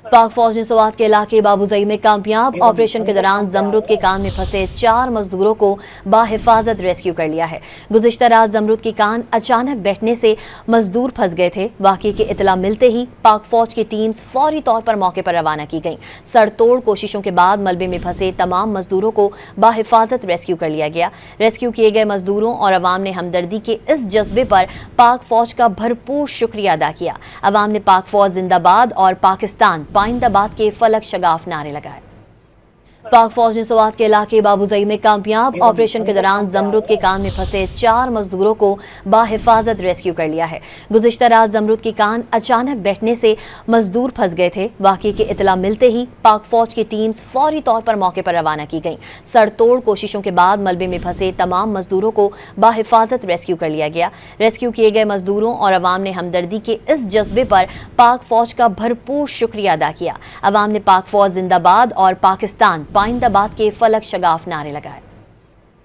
पाक फौज ने स्वात के इलाके बाबूजई में कामयाब ऑपरेशन के दौरान जमरुद के कान में फंसे 4 मजदूरों को बाहिफाजत रेस्क्यू कर लिया है। गुज़िश्ता रात जमरुद के कान अचानक बैठने से मजदूर फंस गए थे। वाक़ये की इतला मिलते ही पाक फौज की टीम्स फौरी तौर पर मौके पर रवाना की गई। सरतोड़ कोशिशों के बाद मलबे में फंसे तमाम मजदूरों को बाहिफाजत रेस्क्यू कर लिया गया। रेस्क्यू किए गए मजदूरों और अवाम ने हमदर्दी के इस जज्बे पर पाक फौज का भरपूर शुक्रिया अदा किया। अवाम ने पाक फौज जिंदाबाद और पाकिस्तान पाइंदाबाद के फलक शगाफ नारे लगाए। पाक फौज ने स्वात के इलाके बाबूजई में कामयाब ऑपरेशन के दौरान जमरुद के कान में फंसे 4 मजदूरों को बाहिफाजत रेस्क्यू कर लिया है। गुज़िश्ता रात जमरुद के कान अचानक बैठने से मजदूर फंस गए थे। वाक़ये की इतला मिलते ही पाक फौज की टीम्स फौरी तौर पर मौके पर रवाना की गई। सरतोड़ कोशिशों के बाद मलबे में फंसे तमाम मजदूरों को बाहिफाजत रेस्क्यू कर लिया गया। रेस्क्यू किए गए मजदूरों और अवाम ने हमदर्दी के इस जज्बे पर पाक फौज का भरपूर शुक्रिया अदा किया। अवाम ने पाक फौज जिंदाबाद और पाकिस्तान पाइंदाबाद के फलक शगाफ नारे लगाए।